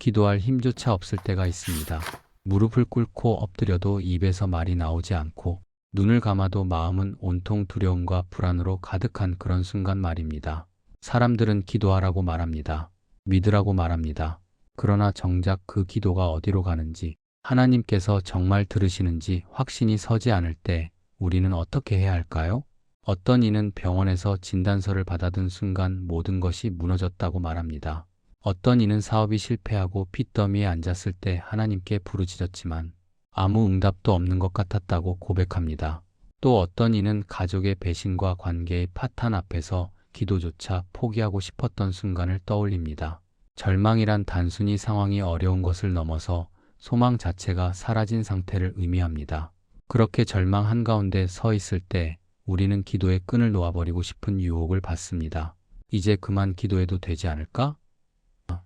기도할 힘조차 없을 때가 있습니다. 무릎을 꿇고 엎드려도 입에서 말이 나오지 않고 눈을 감아도 마음은 온통 두려움과 불안으로 가득한 그런 순간 말입니다. 사람들은 기도하라고 말합니다. 믿으라고 말합니다. 그러나 정작 그 기도가 어디로 가는지, 하나님께서 정말 들으시는지 확신이 서지 않을 때 우리는 어떻게 해야 할까요? 어떤 이는 병원에서 진단서를 받아든 순간 모든 것이 무너졌다고 말합니다. 어떤 이는 사업이 실패하고 핏더미에 앉았을 때 하나님께 부르짖었지만 아무 응답도 없는 것 같았다고 고백합니다. 또 어떤 이는 가족의 배신과 관계의 파탄 앞에서 기도조차 포기하고 싶었던 순간을 떠올립니다. 절망이란 단순히 상황이 어려운 것을 넘어서 소망 자체가 사라진 상태를 의미합니다. 그렇게 절망 한가운데 서 있을 때 우리는 기도의 끈을 놓아버리고 싶은 유혹을 받습니다. 이제 그만 기도해도 되지 않을까?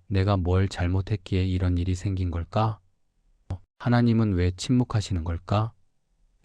내가 뭘 잘못했기에 이런 일이 생긴 걸까? 하나님은 왜 침묵하시는 걸까?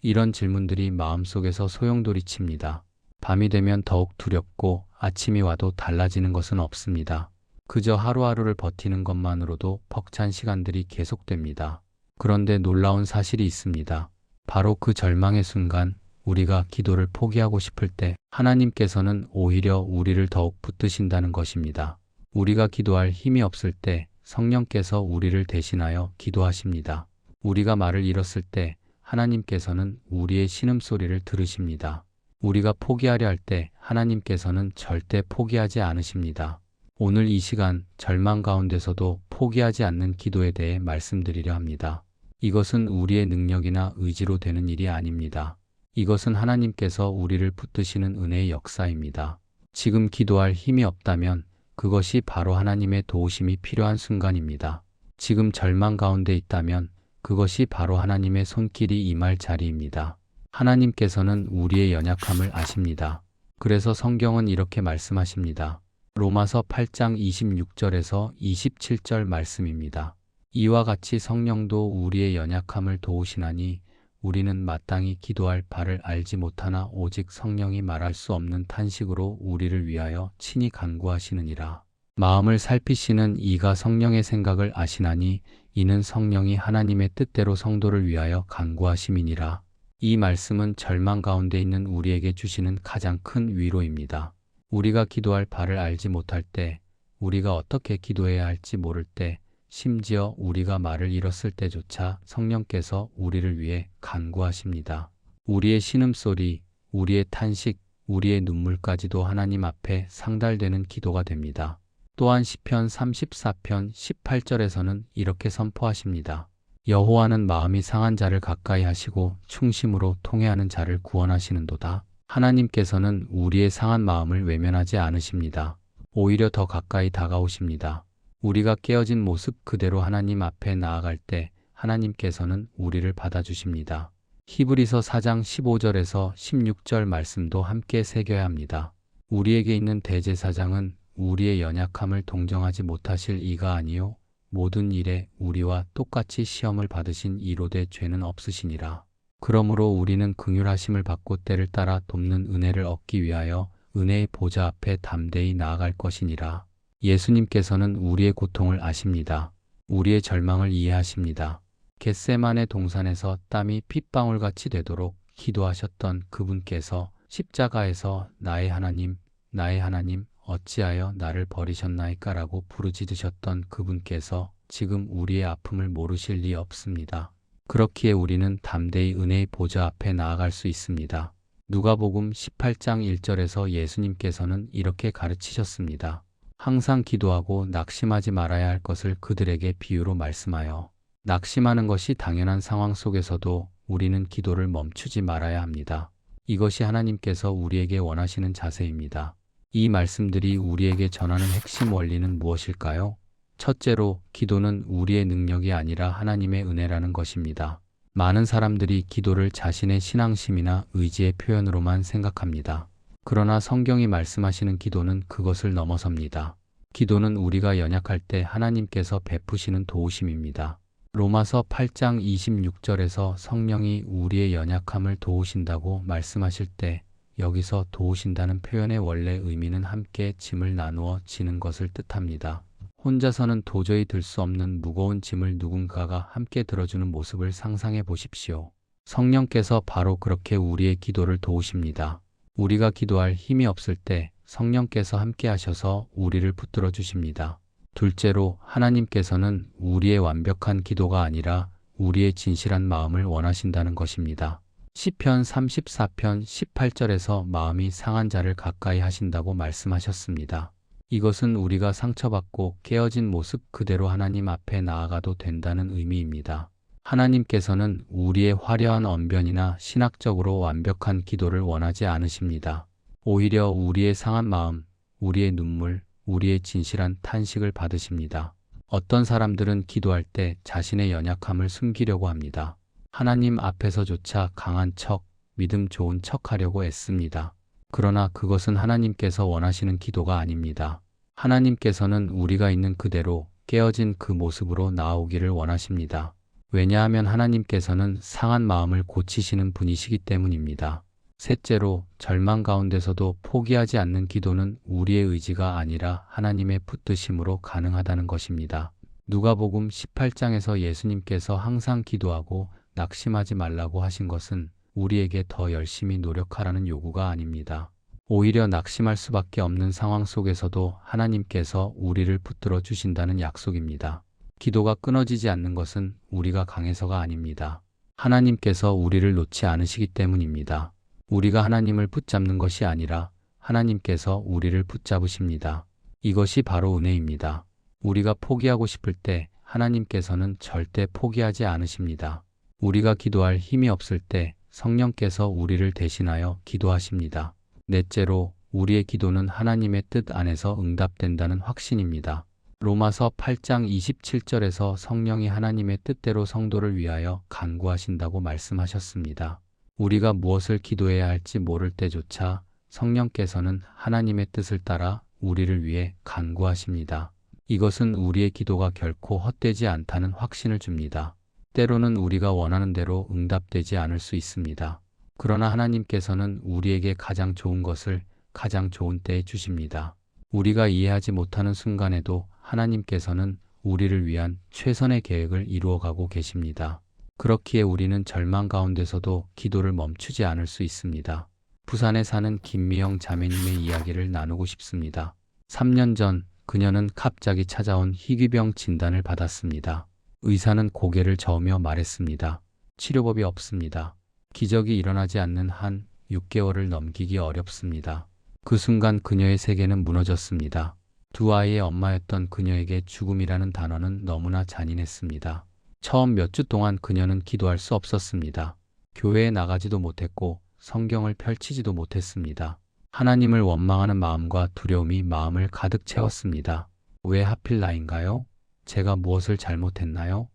이런 질문들이 마음속에서 소용돌이칩니다. 밤이 되면 더욱 두렵고 아침이 와도 달라지는 것은 없습니다. 그저 하루하루를 버티는 것만으로도 벅찬 시간들이 계속됩니다. 그런데 놀라운 사실이 있습니다. 바로 그 절망의 순간 우리가 기도를 포기하고 싶을 때 하나님께서는 오히려 우리를 더욱 붙드신다는 것입니다. 우리가 기도할 힘이 없을 때 성령께서 우리를 대신하여 기도하십니다. 우리가 말을 잃었을 때 하나님께서는 우리의 신음소리를 들으십니다. 우리가 포기하려 할 때 하나님께서는 절대 포기하지 않으십니다. 오늘 이 시간 절망 가운데서도 포기하지 않는 기도에 대해 말씀드리려 합니다. 이것은 우리의 능력이나 의지로 되는 일이 아닙니다. 이것은 하나님께서 우리를 붙드시는 은혜의 역사입니다. 지금 기도할 힘이 없다면 그것이 바로 하나님의 도우심이 필요한 순간입니다. 지금 절망 가운데 있다면 그것이 바로 하나님의 손길이 임할 자리입니다. 하나님께서는 우리의 연약함을 아십니다. 그래서 성경은 이렇게 말씀하십니다. 로마서 8장 26절에서 27절 말씀입니다. 이와 같이 성령도 우리의 연약함을 도우시나니 우리는 마땅히 기도할 바를 알지 못하나 오직 성령이 말할 수 없는 탄식으로 우리를 위하여 친히 간구하시느니라. 마음을 살피시는 이가 성령의 생각을 아시나니 이는 성령이 하나님의 뜻대로 성도를 위하여 간구하심이니라. 이 말씀은 절망 가운데 있는 우리에게 주시는 가장 큰 위로입니다. 우리가 기도할 바를 알지 못할 때, 우리가 어떻게 기도해야 할지 모를 때, 심지어 우리가 말을 잃었을 때조차 성령께서 우리를 위해 간구하십니다. 우리의 신음소리, 우리의 탄식, 우리의 눈물까지도 하나님 앞에 상달되는 기도가 됩니다. 또한 시편 34편 18절에서는 이렇게 선포하십니다. 여호와는 마음이 상한 자를 가까이 하시고 충심으로 통회하는 자를 구원하시는도다. 하나님께서는 우리의 상한 마음을 외면하지 않으십니다. 오히려 더 가까이 다가오십니다. 우리가 깨어진 모습 그대로 하나님 앞에 나아갈 때 하나님께서는 우리를 받아주십니다. 히브리서 4장 15절에서 16절 말씀도 함께 새겨야 합니다. 우리에게 있는 대제사장은 우리의 연약함을 동정하지 못하실 이가 아니요 모든 일에 우리와 똑같이 시험을 받으신 이로되 죄는 없으시니라. 그러므로 우리는 긍휼하심을 받고 때를 따라 돕는 은혜를 얻기 위하여 은혜의 보좌 앞에 담대히 나아갈 것이니라. 예수님께서는 우리의 고통을 아십니다. 우리의 절망을 이해하십니다. 겟세마네 동산에서 땀이 핏방울같이 되도록 기도하셨던 그분께서 십자가에서 나의 하나님, 나의 하나님 어찌하여 나를 버리셨나이까라고 부르짖으셨던 그분께서 지금 우리의 아픔을 모르실 리 없습니다. 그렇기에 우리는 담대히 은혜의 보좌 앞에 나아갈 수 있습니다. 누가복음 18장 1절에서 예수님께서는 이렇게 가르치셨습니다. 항상 기도하고 낙심하지 말아야 할 것을 그들에게 비유로 말씀하여 낙심하는 것이 당연한 상황 속에서도 우리는 기도를 멈추지 말아야 합니다. 이것이 하나님께서 우리에게 원하시는 자세입니다. 이 말씀들이 우리에게 전하는 핵심 원리는 무엇일까요? 첫째로, 기도는 우리의 능력이 아니라 하나님의 은혜라는 것입니다. 많은 사람들이 기도를 자신의 신앙심이나 의지의 표현으로만 생각합니다. 그러나 성경이 말씀하시는 기도는 그것을 넘어섭니다. 기도는 우리가 연약할 때 하나님께서 베푸시는 도우심입니다. 로마서 8장 26절에서 성령이 우리의 연약함을 도우신다고 말씀하실 때 여기서 도우신다는 표현의 원래 의미는 함께 짐을 나누어 지는 것을 뜻합니다. 혼자서는 도저히 들 수 없는 무거운 짐을 누군가가 함께 들어주는 모습을 상상해 보십시오. 성령께서 바로 그렇게 우리의 기도를 도우십니다. 우리가 기도할 힘이 없을 때 성령께서 함께 하셔서 우리를 붙들어 주십니다. 둘째로 하나님께서는 우리의 완벽한 기도가 아니라 우리의 진실한 마음을 원하신다는 것입니다. 시편 34편 18절에서 마음이 상한 자를 가까이 하신다고 말씀하셨습니다. 이것은 우리가 상처받고 깨어진 모습 그대로 하나님 앞에 나아가도 된다는 의미입니다. 하나님께서는 우리의 화려한 언변이나 신학적으로 완벽한 기도를 원하지 않으십니다. 오히려 우리의 상한 마음, 우리의 눈물, 우리의 진실한 탄식을 받으십니다. 어떤 사람들은 기도할 때 자신의 연약함을 숨기려고 합니다. 하나님 앞에서조차 강한 척, 믿음 좋은 척 하려고 애씁니다. 그러나 그것은 하나님께서 원하시는 기도가 아닙니다. 하나님께서는 우리가 있는 그대로 깨어진 그 모습으로 나아오기를 원하십니다. 왜냐하면 하나님께서는 상한 마음을 고치시는 분이시기 때문입니다. 셋째로, 절망 가운데서도 포기하지 않는 기도는 우리의 의지가 아니라 하나님의 붙드심으로 가능하다는 것입니다. 누가복음 18장에서 예수님께서 항상 기도하고 낙심하지 말라고 하신 것은 우리에게 더 열심히 노력하라는 요구가 아닙니다. 오히려 낙심할 수밖에 없는 상황 속에서도 하나님께서 우리를 붙들어 주신다는 약속입니다. 기도가 끊어지지 않는 것은 우리가 강해서가 아닙니다. 하나님께서 우리를 놓지 않으시기 때문입니다. 우리가 하나님을 붙잡는 것이 아니라 하나님께서 우리를 붙잡으십니다. 이것이 바로 은혜입니다. 우리가 포기하고 싶을 때 하나님께서는 절대 포기하지 않으십니다. 우리가 기도할 힘이 없을 때 성령께서 우리를 대신하여 기도하십니다. 넷째로, 우리의 기도는 하나님의 뜻 안에서 응답된다는 확신입니다. 로마서 8장 27절에서 성령이 하나님의 뜻대로 성도를 위하여 간구하신다고 말씀하셨습니다. 우리가 무엇을 기도해야 할지 모를 때조차 성령께서는 하나님의 뜻을 따라 우리를 위해 간구하십니다. 이것은 우리의 기도가 결코 헛되지 않다는 확신을 줍니다. 때로는 우리가 원하는 대로 응답되지 않을 수 있습니다. 그러나 하나님께서는 우리에게 가장 좋은 것을 가장 좋은 때에 주십니다. 우리가 이해하지 못하는 순간에도 하나님께서는 우리를 위한 최선의 계획을 이루어가고 계십니다. 그렇기에 우리는 절망 가운데서도 기도를 멈추지 않을 수 있습니다. 부산에 사는 김미영 자매님의 이야기를 나누고 싶습니다. 3년 전 그녀는 갑자기 찾아온 희귀병 진단을 받았습니다. 의사는 고개를 저으며 말했습니다. 치료법이 없습니다. 기적이 일어나지 않는 한 6개월을 넘기기 어렵습니다. 그 순간 그녀의 세계는 무너졌습니다. 두 아이의 엄마였던 그녀에게 죽음이라는 단어는 너무나 잔인했습니다. 처음 몇 주 동안 그녀는 기도할 수 없었습니다. 교회에 나가지도 못했고 성경을 펼치지도 못했습니다. 하나님을 원망하는 마음과 두려움이 마음을 가득 채웠습니다. 왜 하필 나인가요? 제가 무엇을 잘못했나요?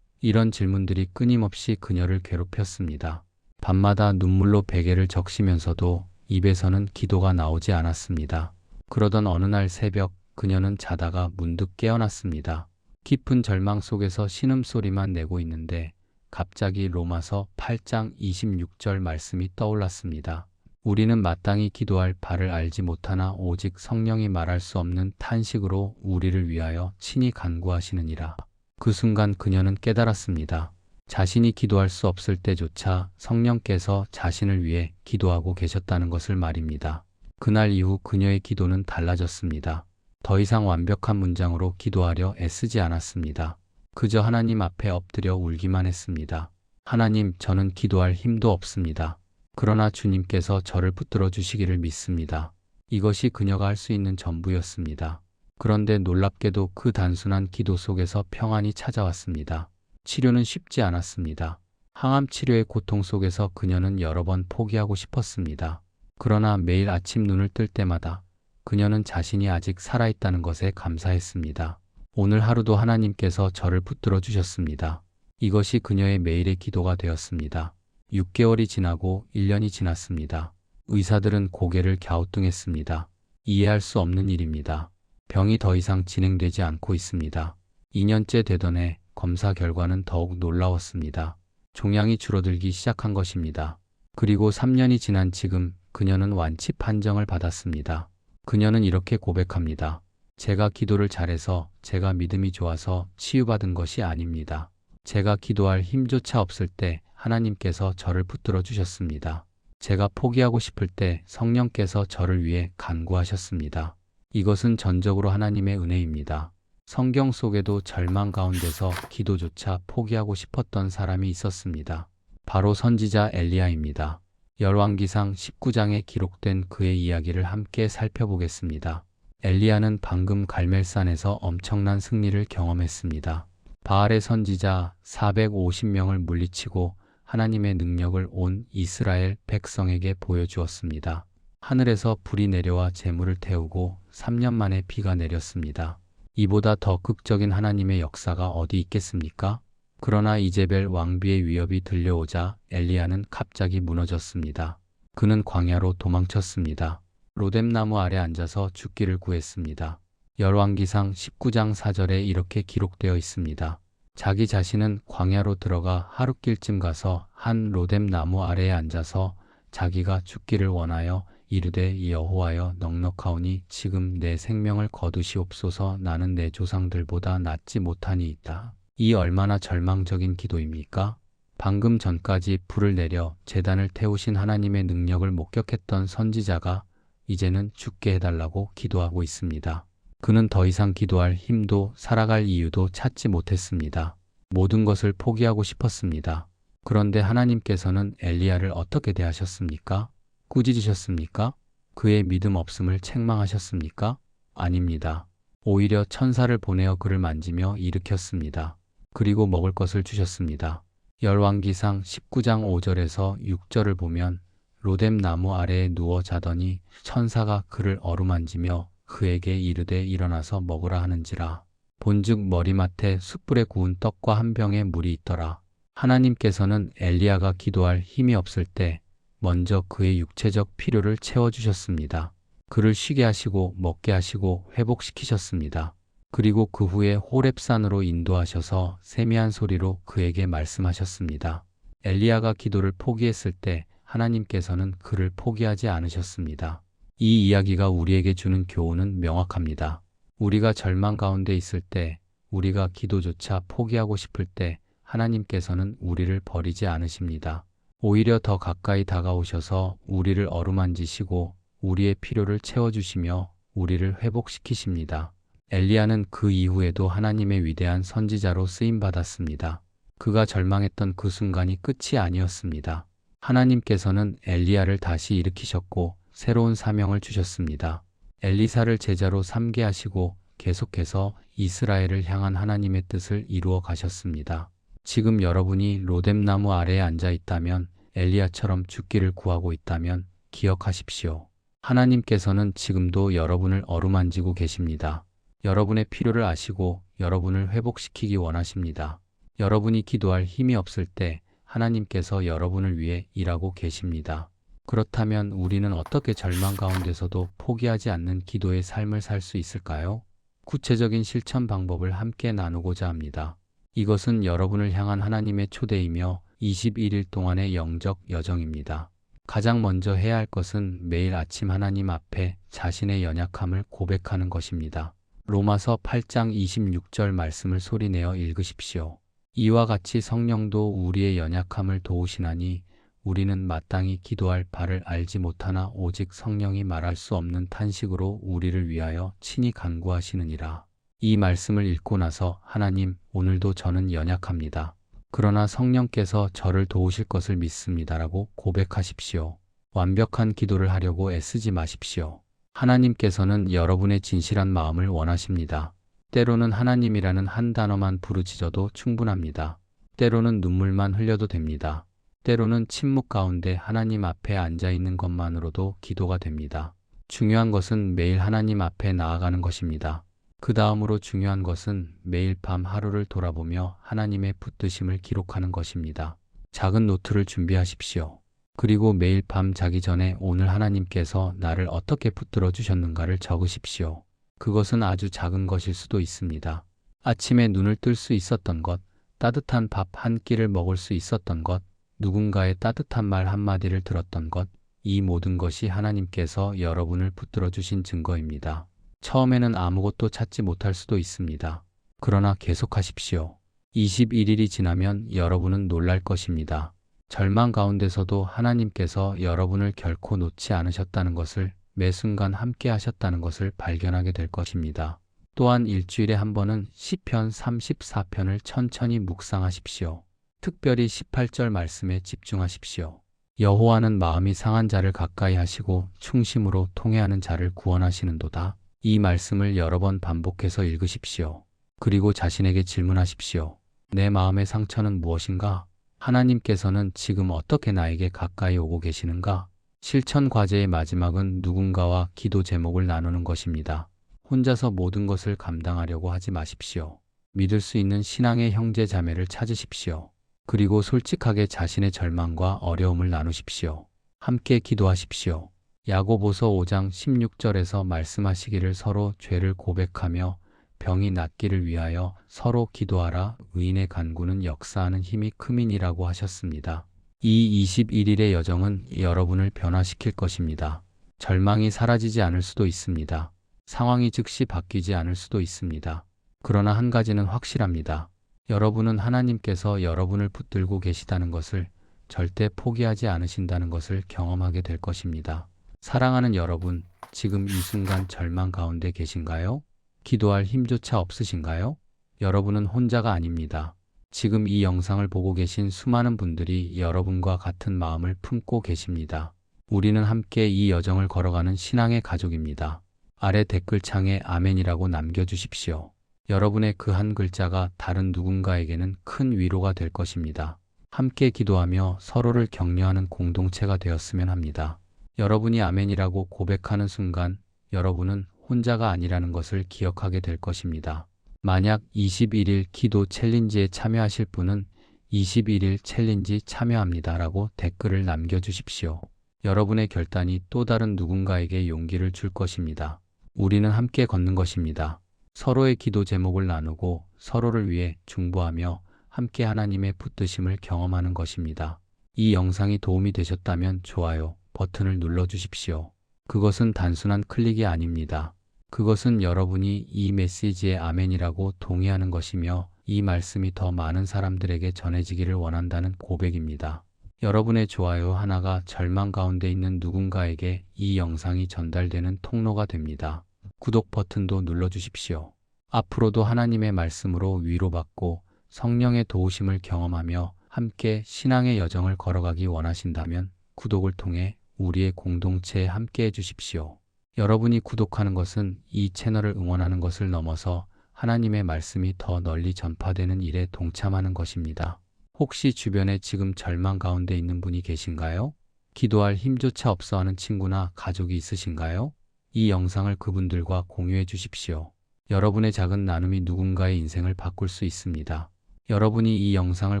이런 질문들이 끊임없이 그녀를 괴롭혔습니다. 밤마다 눈물로 베개를 적시면서도 입에서는 기도가 나오지 않았습니다. 그러던 어느 날 새벽 그녀는 자다가 문득 깨어났습니다. 깊은 절망 속에서 신음소리만 내고 있는데 갑자기 로마서 8장 26절 말씀이 떠올랐습니다. 우리는 마땅히 기도할 바를 알지 못하나 오직 성령이 말할 수 없는 탄식으로 우리를 위하여 친히 간구하시느니라. 그 순간 그녀는 깨달았습니다. 자신이 기도할 수 없을 때조차 성령께서 자신을 위해 기도하고 계셨다는 것을 말입니다. 그날 이후 그녀의 기도는 달라졌습니다. 더 이상 완벽한 문장으로 기도하려 애쓰지 않았습니다. 그저 하나님 앞에 엎드려 울기만 했습니다. 하나님, 저는 기도할 힘도 없습니다. 그러나 주님께서 저를 붙들어 주시기를 믿습니다. 이것이 그녀가 할 수 있는 전부였습니다. 그런데 놀랍게도 그 단순한 기도 속에서 평안이 찾아왔습니다. 치료는 쉽지 않았습니다. 항암 치료의 고통 속에서 그녀는 여러 번 포기하고 싶었습니다. 그러나 매일 아침 눈을 뜰 때마다 그녀는 자신이 아직 살아있다는 것에 감사했습니다. 오늘 하루도 하나님께서 저를 붙들어 주셨습니다. 이것이 그녀의 매일의 기도가 되었습니다. 6개월이 지나고 1년이 지났습니다. 의사들은 고개를 갸우뚱했습니다. 이해할 수 없는 일입니다. 병이 더 이상 진행되지 않고 있습니다. 2년째 되던 해 검사 결과는 더욱 놀라웠습니다. 종양이 줄어들기 시작한 것입니다. 그리고 3년이 지난 지금 그녀는 완치 판정을 받았습니다. 그녀는 이렇게 고백합니다. 제가 기도를 잘해서, 제가 믿음이 좋아서 치유받은 것이 아닙니다. 제가 기도할 힘조차 없을 때 하나님께서 저를 붙들어 주셨습니다. 제가 포기하고 싶을 때 성령께서 저를 위해 간구하셨습니다. 이것은 전적으로 하나님의 은혜입니다. 성경 속에도 절망 가운데서 기도조차 포기하고 싶었던 사람이 있었습니다. 바로 선지자 엘리야입니다. 열왕기상 19장에 기록된 그의 이야기를 함께 살펴보겠습니다. 엘리야는 방금 갈멜산에서 엄청난 승리를 경험했습니다. 바알의 선지자 450명을 물리치고 하나님의 능력을 온 이스라엘 백성에게 보여주었습니다. 하늘에서 불이 내려와 재물을 태우고 3년 만에 비가 내렸습니다. 이보다 더 극적인 하나님의 역사가 어디 있겠습니까? 그러나 이제벨 왕비의 위협이 들려오자 엘리야는 갑자기 무너졌습니다. 그는 광야로 도망쳤습니다. 로뎀나무 아래 앉아서 죽기를 구했습니다. 열왕기상 19장 4절에 이렇게 기록되어 있습니다. 자기 자신은 광야로 들어가 하룻길쯤 가서 한 로뎀나무 아래에 앉아서 자기가 죽기를 원하여 이르되 여호와여 넉넉하오니 지금 내 생명을 거두시옵소서. 나는 내 조상들보다 낫지 못하니이다. 이 얼마나 절망적인 기도입니까? 방금 전까지 불을 내려 제단을 태우신 하나님의 능력을 목격했던 선지자가 이제는 죽게 해달라고 기도하고 있습니다. 그는 더 이상 기도할 힘도 살아갈 이유도 찾지 못했습니다. 모든 것을 포기하고 싶었습니다. 그런데 하나님께서는 엘리야를 어떻게 대하셨습니까? 꾸짖으셨습니까? 그의 믿음 없음을 책망하셨습니까? 아닙니다. 오히려 천사를 보내어 그를 만지며 일으켰습니다. 그리고 먹을 것을 주셨습니다. 열왕기상 19장 5절에서 6절을 보면 로뎀나무 아래에 누워 자더니 천사가 그를 어루만지며 그에게 이르되 일어나서 먹으라 하는지라. 본즉 머리맡에 숯불에 구운 떡과 한 병에 물이 있더라. 하나님께서는 엘리야가 기도할 힘이 없을 때 먼저 그의 육체적 필요를 채워주셨습니다. 그를 쉬게 하시고 먹게 하시고 회복시키셨습니다. 그리고 그 후에 호렙산으로 인도하셔서 세미한 소리로 그에게 말씀하셨습니다. 엘리야가 기도를 포기했을 때 하나님께서는 그를 포기하지 않으셨습니다. 이 이야기가 우리에게 주는 교훈은 명확합니다. 우리가 절망 가운데 있을 때, 우리가 기도조차 포기하고 싶을 때 하나님께서는 우리를 버리지 않으십니다. 오히려 더 가까이 다가오셔서 우리를 어루만지시고 우리의 필요를 채워주시며 우리를 회복시키십니다. 엘리야는 그 이후에도 하나님의 위대한 선지자로 쓰임받았습니다. 그가 절망했던 그 순간이 끝이 아니었습니다. 하나님께서는 엘리야를 다시 일으키셨고 새로운 사명을 주셨습니다. 엘리사를 제자로 삼게 하시고 계속해서 이스라엘을 향한 하나님의 뜻을 이루어 가셨습니다. 지금 여러분이 로뎀나무 아래에 앉아 있다면, 엘리야처럼 죽기를 구하고 있다면 기억하십시오. 하나님께서는 지금도 여러분을 어루만지고 계십니다. 여러분의 필요를 아시고 여러분을 회복시키기 원하십니다. 여러분이 기도할 힘이 없을 때 하나님께서 여러분을 위해 일하고 계십니다. 그렇다면 우리는 어떻게 절망 가운데서도 포기하지 않는 기도의 삶을 살 수 있을까요? 구체적인 실천 방법을 함께 나누고자 합니다. 이것은 여러분을 향한 하나님의 초대이며 21일 동안의 영적 여정입니다. 가장 먼저 해야 할 것은 매일 아침 하나님 앞에 자신의 연약함을 고백하는 것입니다. 로마서 8장 26절 말씀을 소리내어 읽으십시오. 이와 같이 성령도 우리의 연약함을 도우시나니 우리는 마땅히 기도할 바를 알지 못하나 오직 성령이 말할 수 없는 탄식으로 우리를 위하여 친히 간구하시느니라. 이 말씀을 읽고 나서 하나님, 오늘도 저는 연약합니다. 그러나 성령께서 저를 도우실 것을 믿습니다라고 고백하십시오. 완벽한 기도를 하려고 애쓰지 마십시오. 하나님께서는 여러분의 진실한 마음을 원하십니다. 때로는 하나님이라는 한 단어만 부르짖어도 충분합니다. 때로는 눈물만 흘려도 됩니다. 때로는 침묵 가운데 하나님 앞에 앉아 있는 것만으로도 기도가 됩니다. 중요한 것은 매일 하나님 앞에 나아가는 것입니다. 그 다음으로 중요한 것은 매일 밤 하루를 돌아보며 하나님의 붙드심을 기록하는 것입니다. 작은 노트를 준비하십시오. 그리고 매일 밤 자기 전에 오늘 하나님께서 나를 어떻게 붙들어 주셨는가를 적으십시오. 그것은 아주 작은 것일 수도 있습니다. 아침에 눈을 뜰 수 있었던 것, 따뜻한 밥 한 끼를 먹을 수 있었던 것, 누군가의 따뜻한 말 한마디를 들었던 것, 이 모든 것이 하나님께서 여러분을 붙들어 주신 증거입니다. 처음에는 아무것도 찾지 못할 수도 있습니다. 그러나 계속하십시오. 21일이 지나면 여러분은 놀랄 것입니다. 절망 가운데서도 하나님께서 여러분을 결코 놓지 않으셨다는 것을, 매 순간 함께 하셨다는 것을 발견하게 될 것입니다. 또한 일주일에 한 번은 시편 34편을 천천히 묵상하십시오. 특별히 18절 말씀에 집중하십시오. 여호와는 마음이 상한 자를 가까이 하시고 충심으로 통회하는 자를 구원하시는도다. 이 말씀을 여러 번 반복해서 읽으십시오. 그리고 자신에게 질문하십시오. 내 마음의 상처는 무엇인가? 하나님께서는 지금 어떻게 나에게 가까이 오고 계시는가? 실천 과제의 마지막은 누군가와 기도 제목을 나누는 것입니다. 혼자서 모든 것을 감당하려고 하지 마십시오. 믿을 수 있는 신앙의 형제 자매를 찾으십시오. 그리고 솔직하게 자신의 절망과 어려움을 나누십시오. 함께 기도하십시오. 야고보서 5장 16절에서 말씀하시기를 서로 죄를 고백하며 병이 낫기를 위하여 서로 기도하라. 의인의 간구는 역사하는 힘이 큼이니라고 하셨습니다. 이 21일의 여정은 여러분을 변화시킬 것입니다. 절망이 사라지지 않을 수도 있습니다. 상황이 즉시 바뀌지 않을 수도 있습니다. 그러나 한 가지는 확실합니다. 여러분은 하나님께서 여러분을 붙들고 계시다는 것을, 절대 포기하지 않으신다는 것을 경험하게 될 것입니다. 사랑하는 여러분, 지금 이 순간 절망 가운데 계신가요? 기도할 힘조차 없으신가요? 여러분은 혼자가 아닙니다. 지금 이 영상을 보고 계신 수많은 분들이 여러분과 같은 마음을 품고 계십니다. 우리는 함께 이 여정을 걸어가는 신앙의 가족입니다. 아래 댓글창에 아멘이라고 남겨주십시오. 여러분의 그 한 글자가 다른 누군가에게는 큰 위로가 될 것입니다. 함께 기도하며 서로를 격려하는 공동체가 되었으면 합니다. 여러분이 아멘이라고 고백하는 순간 여러분은 혼자가 아니라는 것을 기억하게 될 것입니다. 만약 21일 기도 챌린지에 참여하실 분은 21일 챌린지 참여합니다라고 댓글을 남겨주십시오. 여러분의 결단이 또 다른 누군가에게 용기를 줄 것입니다. 우리는 함께 걷는 것입니다. 서로의 기도 제목을 나누고 서로를 위해 중보하며 함께 하나님의 붙드심을 경험하는 것입니다. 이 영상이 도움이 되셨다면 좋아요 버튼을 눌러주십시오. 그것은 단순한 클릭이 아닙니다. 그것은 여러분이 이 메시지에 아멘이라고 동의하는 것이며 이 말씀이 더 많은 사람들에게 전해지기를 원한다는 고백입니다. 여러분의 좋아요 하나가 절망 가운데 있는 누군가에게 이 영상이 전달되는 통로가 됩니다. 구독 버튼도 눌러주십시오. 앞으로도 하나님의 말씀으로 위로받고 성령의 도우심을 경험하며 함께 신앙의 여정을 걸어가기 원하신다면 구독을 통해 우리의 공동체에 함께 해주십시오. 여러분이 구독하는 것은 이 채널을 응원하는 것을 넘어서 하나님의 말씀이 더 널리 전파되는 일에 동참하는 것입니다. 혹시 주변에 지금 절망 가운데 있는 분이 계신가요? 기도할 힘조차 없어하는 친구나 가족이 있으신가요? 이 영상을 그분들과 공유해 주십시오. 여러분의 작은 나눔이 누군가의 인생을 바꿀 수 있습니다. 여러분이 이 영상을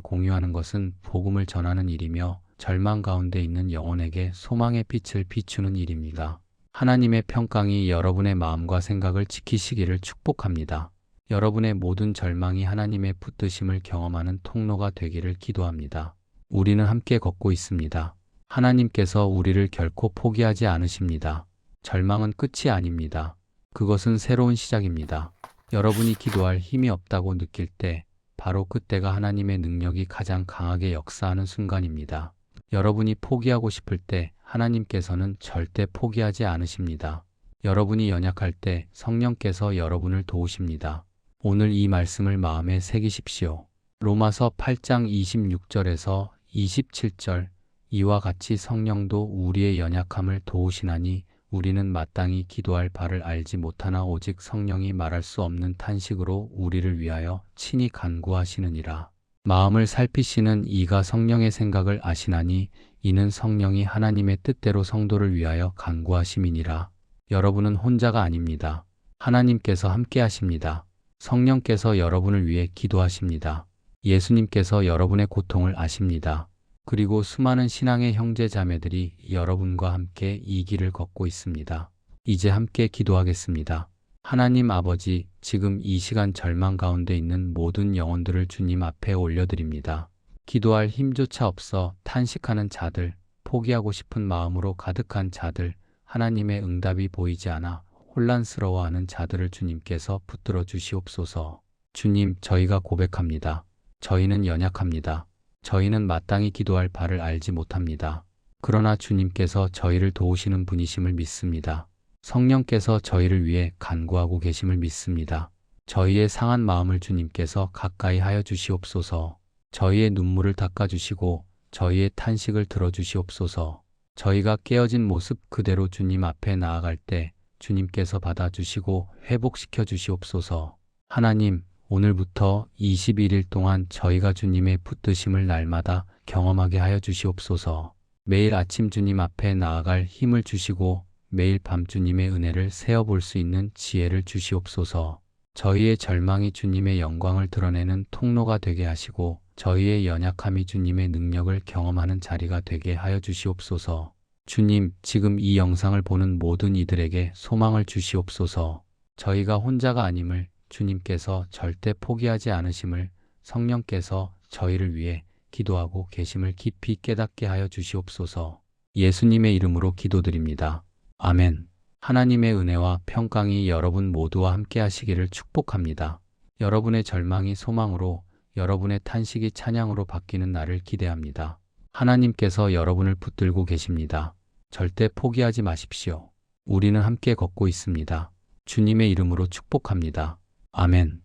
공유하는 것은 복음을 전하는 일이며 절망 가운데 있는 영혼에게 소망의 빛을 비추는 일입니다. 하나님의 평강이 여러분의 마음과 생각을 지키시기를 축복합니다. 여러분의 모든 절망이 하나님의 붙드심을 경험하는 통로가 되기를 기도합니다. 우리는 함께 걷고 있습니다. 하나님께서 우리를 결코 포기하지 않으십니다. 절망은 끝이 아닙니다. 그것은 새로운 시작입니다. 여러분이 기도할 힘이 없다고 느낄 때 바로 그때가 하나님의 능력이 가장 강하게 역사하는 순간입니다. 여러분이 포기하고 싶을 때 하나님께서는 절대 포기하지 않으십니다. 여러분이 연약할 때 성령께서 여러분을 도우십니다. 오늘 이 말씀을 마음에 새기십시오. 로마서 8장 26절에서 27절 이와 같이 성령도 우리의 연약함을 도우시나니 우리는 마땅히 기도할 바를 알지 못하나 오직 성령이 말할 수 없는 탄식으로 우리를 위하여 친히 간구하시느니라. 마음을 살피시는 이가 성령의 생각을 아시나니 이는 성령이 하나님의 뜻대로 성도를 위하여 간구하심이니라. 여러분은 혼자가 아닙니다. 하나님께서 함께 하십니다. 성령께서 여러분을 위해 기도하십니다. 예수님께서 여러분의 고통을 아십니다. 그리고 수많은 신앙의 형제 자매들이 여러분과 함께 이 길을 걷고 있습니다. 이제 함께 기도하겠습니다. 하나님 아버지, 지금 이 시간 절망 가운데 있는 모든 영혼들을 주님 앞에 올려드립니다. 기도할 힘조차 없어 탄식하는 자들, 포기하고 싶은 마음으로 가득한 자들, 하나님의 응답이 보이지 않아 혼란스러워하는 자들을 주님께서 붙들어 주시옵소서. 주님, 저희가 고백합니다. 저희는 연약합니다. 저희는 마땅히 기도할 바를 알지 못합니다. 그러나 주님께서 저희를 도우시는 분이심을 믿습니다. 성령께서 저희를 위해 간구하고 계심을 믿습니다. 저희의 상한 마음을 주님께서 가까이 하여 주시옵소서. 저희의 눈물을 닦아주시고 저희의 탄식을 들어주시옵소서. 저희가 깨어진 모습 그대로 주님 앞에 나아갈 때 주님께서 받아주시고 회복시켜 주시옵소서. 하나님, 오늘부터 21일 동안 저희가 주님의 붙드심을 날마다 경험하게 하여 주시옵소서. 매일 아침 주님 앞에 나아갈 힘을 주시고 매일 밤 주님의 은혜를 세어볼 수 있는 지혜를 주시옵소서. 저희의 절망이 주님의 영광을 드러내는 통로가 되게 하시고 저희의 연약함이 주님의 능력을 경험하는 자리가 되게 하여 주시옵소서. 주님, 지금 이 영상을 보는 모든 이들에게 소망을 주시옵소서. 저희가 혼자가 아님을 주님께서 절대 포기하지 않으심을 성령께서 저희를 위해 기도하고 계심을 깊이 깨닫게 하여 주시옵소서. 예수님의 이름으로 기도드립니다. 아멘. 하나님의 은혜와 평강이 여러분 모두와 함께 하시기를 축복합니다. 여러분의 절망이 소망으로, 여러분의 탄식이 찬양으로 바뀌는 날을 기대합니다. 하나님께서 여러분을 붙들고 계십니다. 절대 포기하지 마십시오. 우리는 함께 걷고 있습니다. 주님의 이름으로 축복합니다. 아멘.